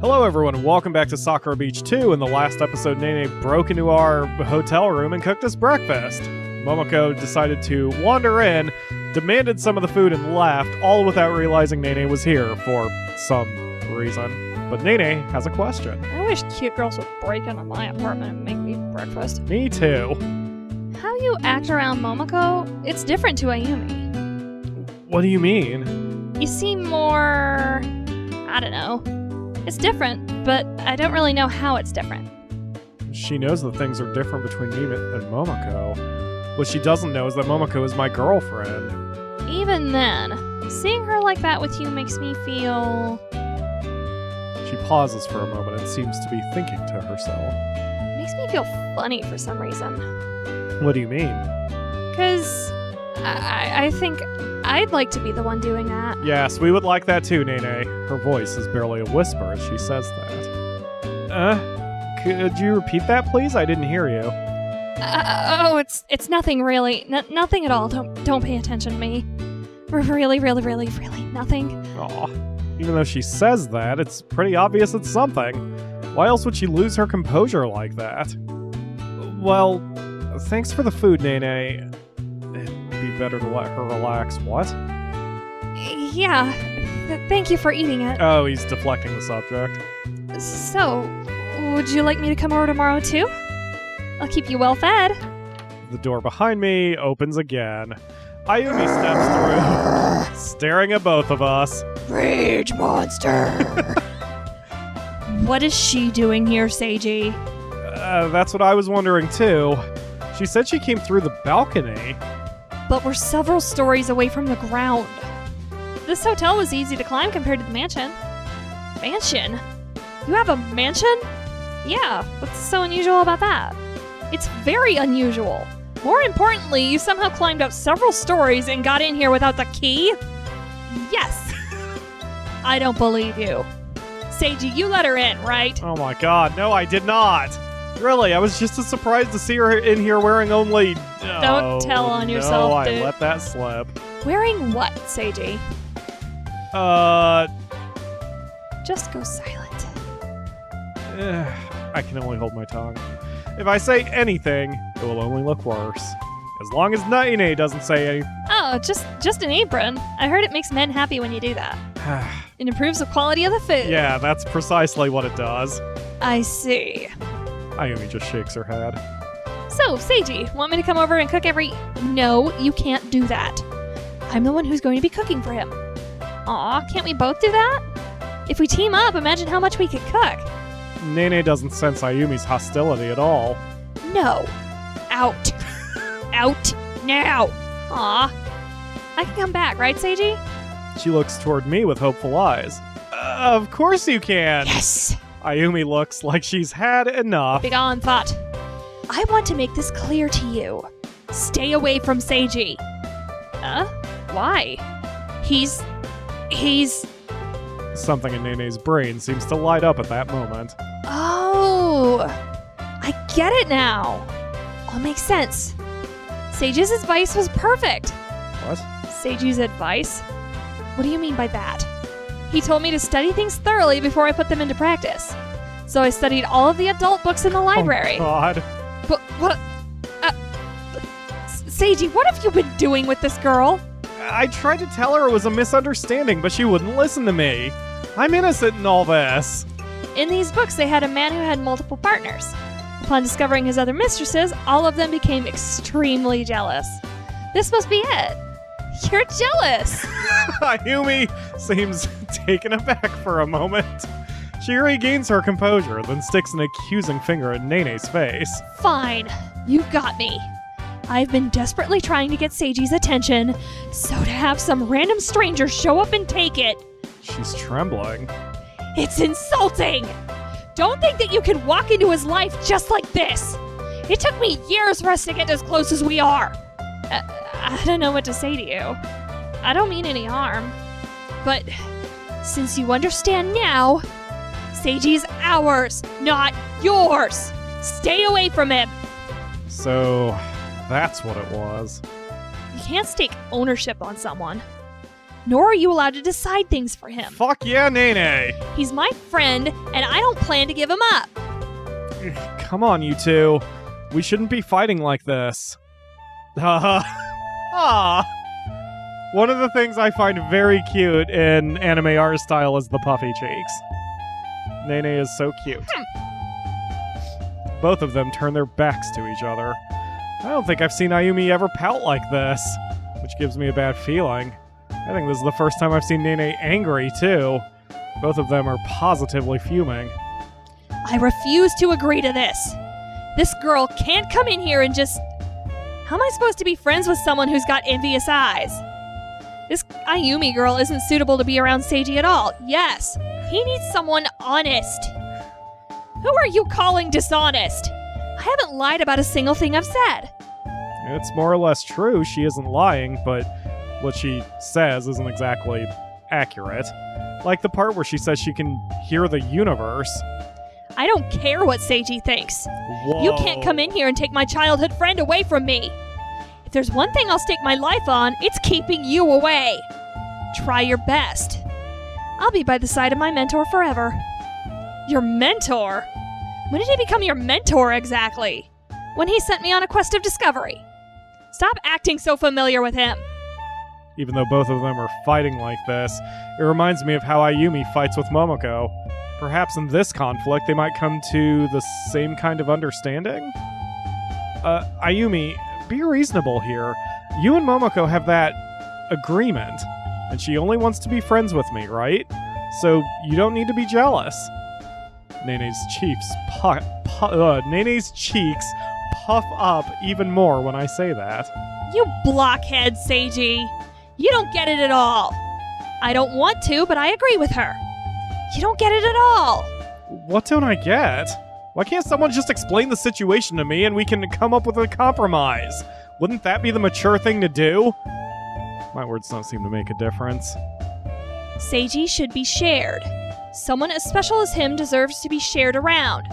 Hello everyone, welcome back to Sakura Beach 2. In the last episode, Nene broke into our hotel room and cooked us breakfast. Momoko decided to wander in, demanded some of the food and left, all without realizing Nene was here for some reason. But Nene has a question. I wish cute girls would break into my apartment and make me breakfast. Me too. How you act around Momoko, it's different to Ayumi. What do you mean? You seem more... I don't know. It's different, but I don't really know how it's different. She knows that things are different between me and Momoko. What she doesn't know is that Momoko is my girlfriend. Even then, seeing her like that with you makes me feel... She pauses for a moment and seems to be thinking to herself. Makes me feel funny for some reason. What do you mean? Because I think I'd like to be the one doing that. Yes, we would like that too, Nene. Her voice is barely a whisper as she says that. Could you repeat that, please? I didn't hear you. It's nothing really. Nothing at all. Don't pay attention to me. Really nothing. Aw. Even though she says that, it's pretty obvious it's something. Why else would she lose her composure like that? Well, thanks for the food, Nene. It'd be better to let her relax. What? Yeah. Thank you for eating it. Oh, he's deflecting the subject. So, would you like me to come over tomorrow too? I'll keep you well fed. The door behind me opens again. Ayumi steps through, staring at both of us. Rage monster! What is she doing here, Seiji? That's what I was wondering too. She said she came through the balcony. But we're several stories away from the ground. This hotel was easy to climb compared to the mansion. Mansion? You have a mansion? Yeah, what's so unusual about that? It's very unusual. More importantly, you somehow climbed up several stories and got in here without the key? Yes! I don't believe you. Seiji, you let her in, right? Oh my god, no I did not! Really, I was just as surprised to see her in here wearing only... Don't tell on yourself, no, dude. I let that slip. Wearing what, Seiji? Just go silent. I can only hold my tongue. If I say anything, it will only look worse. As long as Nene doesn't say anything. Oh, just an apron. I heard it makes men happy when you do that. It improves the quality of the food. Yeah, that's precisely what it does. I see. Ayumi just shakes her head. So, Seiji, want me to come over and cook every... No, you can't do that. I'm the one who's going to be cooking for him. Aw, can't we both do that? If we team up, imagine how much we could cook. Nene doesn't sense Ayumi's hostility at all. No. Out. Out now. Aw. I can come back, right, Seiji? She looks toward me with hopeful eyes. Of course you can! Yes! Ayumi looks like she's had enough. Begone, thought. I want to make this clear to you. Stay away from Seiji. Why? He's... Something in Nene's brain seems to light up at that moment. Oh, I get it now. All makes sense. Seiji's advice was perfect. What? Seiji's advice? What do you mean by that? He told me to study things thoroughly before I put them into practice. So I studied all of the adult books in the library. Oh, God. But what? Seiji, what have you been doing with this girl? I tried to tell her it was a misunderstanding, but she wouldn't listen to me. I'm innocent in all this. In these books, they had a man who had multiple partners. Upon discovering his other mistresses, all of them became extremely jealous. This must be it. You're jealous. Ayumi seems taken aback for a moment. She regains her composure, then sticks an accusing finger in Nene's face. Fine. You got me. I've been desperately trying to get Seiji's attention, so to have some random stranger show up and take it... She's trembling. It's insulting! Don't think that you can walk into his life just like this! It took me years for us to get as close as we are! I don't know what to say to you. I don't mean any harm. But since you understand now, Seiji's ours, not yours! Stay away from him! So, that's what it was. You can't stake ownership on someone. nor are you allowed to decide things for him. Fuck yeah, Nene! He's my friend, and I don't plan to give him up. Come on, you two. We shouldn't be fighting like this. One of the things I find very cute in anime art style is the puffy cheeks. Nene is so cute. Both of them turn their backs to each other. I don't think I've seen Ayumi ever pout like this, which gives me a bad feeling. I think this is the first time I've seen Nene angry, too. Both of them are positively fuming. I refuse to agree to this. This girl can't come in here and just... How am I supposed to be friends with someone who's got envious eyes? This Ayumi girl isn't suitable to be around Seiji at all. Yes, he needs someone honest. Who are you calling dishonest? I haven't lied about a single thing I've said. It's more or less true. She isn't lying, but what she says isn't exactly accurate. Like the part where she says she can hear the universe. I don't care what Seiji thinks. Whoa. You can't come in here and take my childhood friend away from me. If there's one thing I'll stake my life on, it's keeping you away. Try your best. I'll be by the side of my mentor forever. Your mentor? When did he become your mentor exactly? When he sent me on a quest of discovery. Stop acting so familiar with him. Even though both of them are fighting like this, it reminds me of how Ayumi fights with Momoko. Perhaps in this conflict, they might come to the same kind of understanding? Ayumi, be reasonable here. You and Momoko have that agreement, and she only wants to be friends with me, right? So you don't need to be jealous. Nene's cheeks puff up even more when I say that. You blockhead, Seiji. You don't get it at all. I don't want to, but I agree with her. You don't get it at all. What don't I get? Why can't someone just explain the situation to me and we can come up with a compromise? Wouldn't that be the mature thing to do? My words don't seem to make a difference. Seiji should be shared. Someone as special as him deserves to be shared around.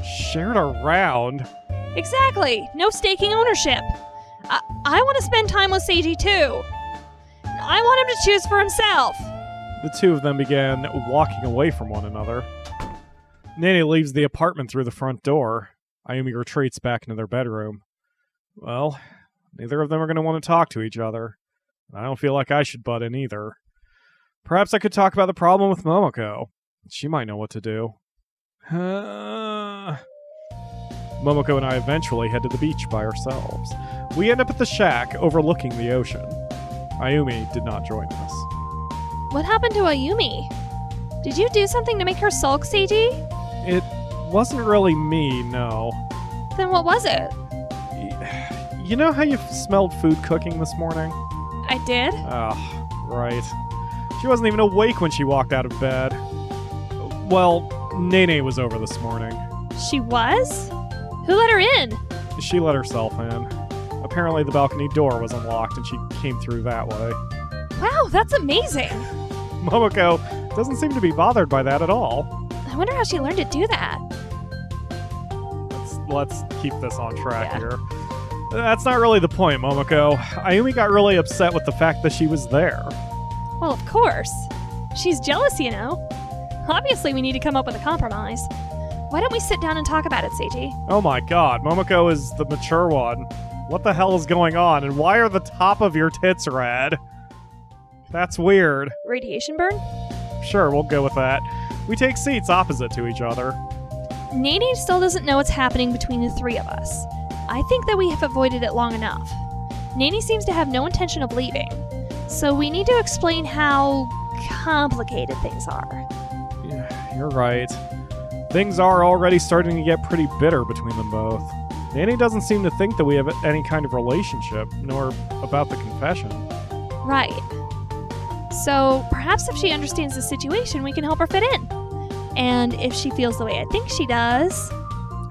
Shared around? Exactly. No staking ownership. I want to spend time with Seiji too. I want him to choose for himself. The two of them began walking away from one another. Nene leaves the apartment through the front door. Ayumi retreats back into their bedroom. Well, neither of them are going to want to talk to each other. I don't feel like I should butt in either. Perhaps I could talk about the problem with Momoko. She might know what to do. Momoko and I eventually head to the beach by ourselves. We end up at the shack overlooking the ocean. Ayumi did not join us. What happened to Ayumi? Did you do something to make her sulk, Seiji? It wasn't really me, no. Then what was it? You know how you smelled food cooking this morning? I did? Oh, right. She wasn't even awake when she walked out of bed. Well, Nene was over this morning. She was? Who let her in? She let herself in. Apparently the balcony door was unlocked and she came through that way. Wow, that's amazing. Momoko doesn't seem to be bothered by that at all. I wonder how she learned to do that. Let's keep this on track here. That's not really the point, Momoko. Ayumi got really upset with the fact that she was there. Well, of course. She's jealous, you know. Obviously, we need to come up with a compromise. Why don't we sit down and talk about it, Seiji? Oh my god, Momoko is the mature one. What the hell is going on, and why are the top of your tits red? That's weird. Radiation burn? Sure, we'll go with that. We take seats opposite to each other. Nene still doesn't know what's happening between the three of us. I think that we have avoided it long enough. Nene seems to have no intention of leaving, so we need to explain how complicated things are. Yeah, you're right. Things are already starting to get pretty bitter between them both. Nene doesn't seem to think that we have any kind of relationship, nor about the confession. Right. So perhaps if she understands the situation, we can help her fit in. And if she feels the way I think she does...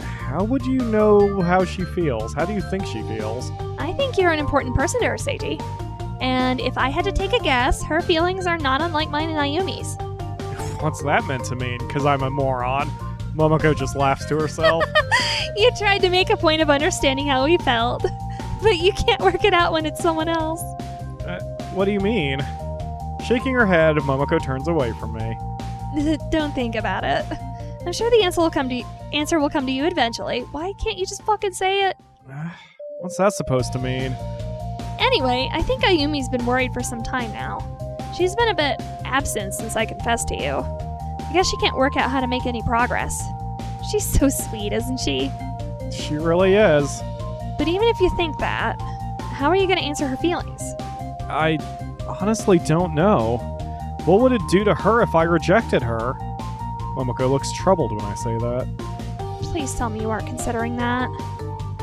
How would you know how she feels? How do you think she feels? I think you're an important person to her, Seiji. And if I had to take a guess, her feelings are not unlike mine and Ayumi's. What's that meant to mean? Because I'm a moron. Momoko just laughs to herself. You tried to make a point of understanding how we felt, but you can't work it out when it's someone else. What do you mean? Shaking her head, Momoko turns away from me. Don't think about it. I'm sure the answer will come to you eventually. Why can't you just fucking say it? What's that supposed to mean? Anyway, I think Ayumi's been worried for some time now. She's been a bit absent since I confessed to you. I guess she can't work out how to make any progress. She's so sweet, isn't she? She really is. But even if you think that, how are you going to answer her feelings? I honestly don't know. What would it do to her if I rejected her? Momoko looks troubled when I say that. Please tell me you aren't considering that.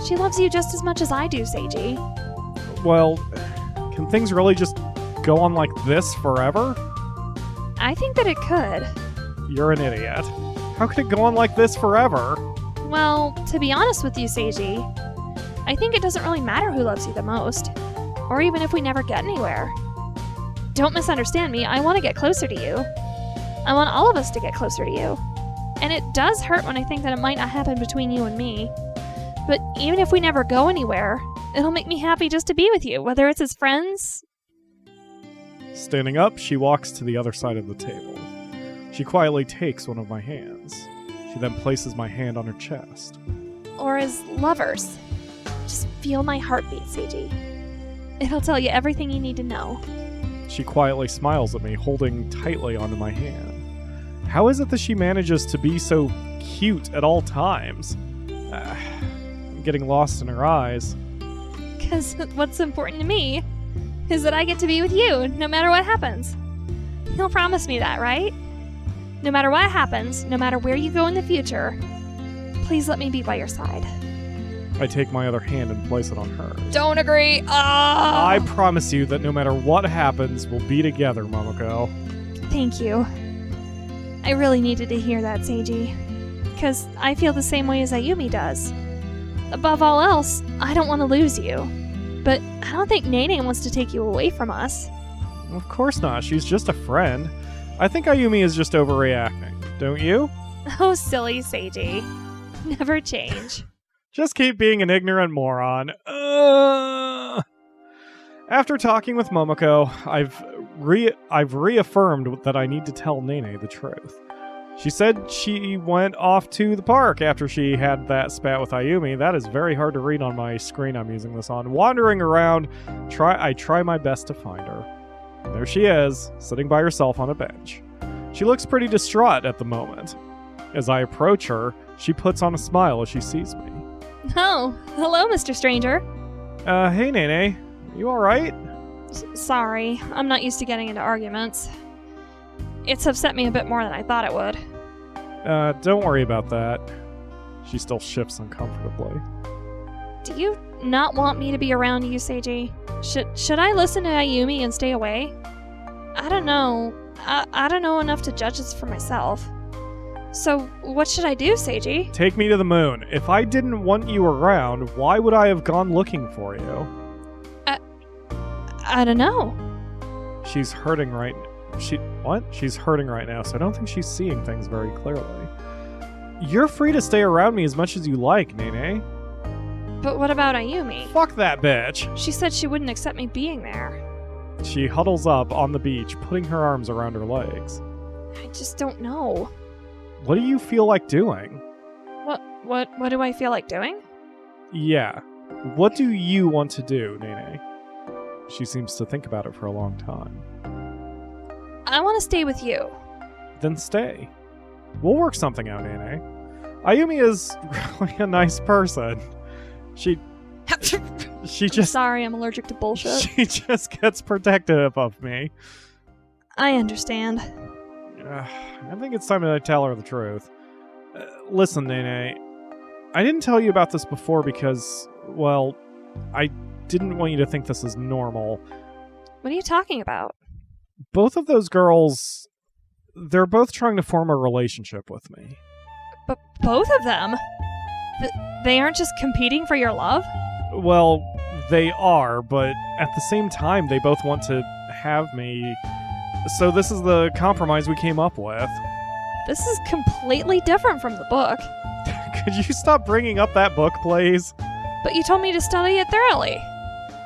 She loves you just as much as I do, Seiji. Well, can things really just go on like this forever? I think that it could. You're an idiot. How could it go on like this forever? Well, to be honest with you, Seiji, I think it doesn't really matter who loves you the most, or even if we never get anywhere. Don't misunderstand me, I want to get closer to you. I want all of us to get closer to you. And it does hurt when I think that it might not happen between you and me. But even if we never go anywhere, it'll make me happy just to be with you, whether it's as friends. Standing up, she walks to the other side of the table. She quietly takes one of my hands. She then places my hand on her chest. Or as lovers. Just feel my heartbeat, Seiji. It'll tell you everything you need to know. She quietly smiles at me, holding tightly onto my hand. How is it that she manages to be so cute at all times? I'm getting lost in her eyes. Because what's important to me is that I get to be with you, no matter what happens. You'll promise me that, right? No matter what happens, no matter where you go in the future, please let me be by your side. I take my other hand and place it on hers. Don't agree. I promise you that no matter what happens, we'll be together, Momoko. Thank you. I really needed to hear that, Seiji. Because I feel the same way as Ayumi does. Above all else, I don't want to lose you. But I don't think Nene wants to take you away from us. Of course not. She's just a friend. I think Ayumi is just overreacting. Don't you? Oh, silly Seiji. Never change. Just keep being an ignorant moron. After talking with Momoko, I've reaffirmed that I need to tell Nene the truth. She said she went off to the park after she had that spat with Ayumi. That is very hard to read on my screen I'm using this on. Wandering around, I try my best to find her. And there she is, sitting by herself on a bench. She looks pretty distraught at the moment. As I approach her, she puts on a smile as she sees me. Oh, hello, Mr. Stranger. Hey, Nene. You alright? Sorry, I'm not used to getting into arguments. It's upset me a bit more than I thought it would. Don't worry about that. She still shifts uncomfortably. Do you not want me to be around you, Seiji? Should I listen to Ayumi and stay away? I don't know. I don't know enough to judge this for myself. So, what should I do, Seiji? Take me to the moon. If I didn't want you around, why would I have gone looking for you? I don't know. She's hurting right now. She's hurting right now, so I don't think she's seeing things very clearly. You're free to stay around me as much as you like, Nene. But what about Ayumi? Fuck that bitch. She said she wouldn't accept me being there. She huddles up on the beach, putting her arms around her legs. I just don't know. What do you feel like doing? What do I feel like doing? Yeah. What do you want to do, Nene? She seems to think about it for a long time. I want to stay with you. Then stay. We'll work something out, Nene. Ayumi is really a nice person. She just... Sorry, I'm allergic to bullshit. She just gets protective of me. I understand. I think it's time to tell her the truth. Listen, Nene. I didn't tell you about this before because, well, I didn't want you to think this is normal. What are you talking about? Both of those girls, they're both trying to form a relationship with me. But both of them? They aren't just competing for your love? Well, they are, but at the same time, they both want to have me. So this is the compromise we came up with. This is completely different from the book. Could you stop bringing up that book, please? But you told me to study it thoroughly.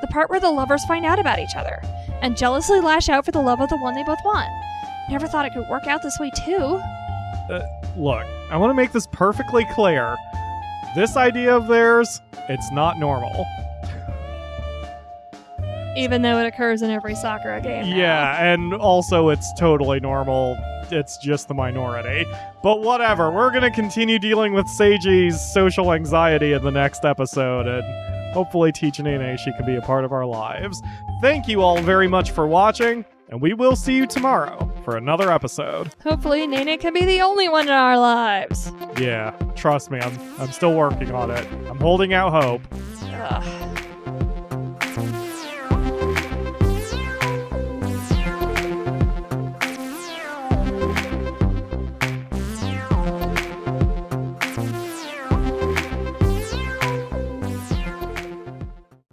The part where the lovers find out about each other. and jealously lash out for the love of the one they both want. Never thought it could work out this way, too. Look, I want to make this perfectly clear. This idea of theirs, it's not normal. Even though it occurs in every Sakura game now. Yeah, and also it's totally normal. It's just the minority. But whatever, we're going to continue dealing with Seiji's social anxiety in the next episode, and hopefully teach Nene she can be a part of our lives. Thank you all very much for watching, and we will see you tomorrow for another episode. Hopefully Nene can be the only one in our lives. Yeah, trust me, I'm still working on it. I'm holding out hope. Ugh.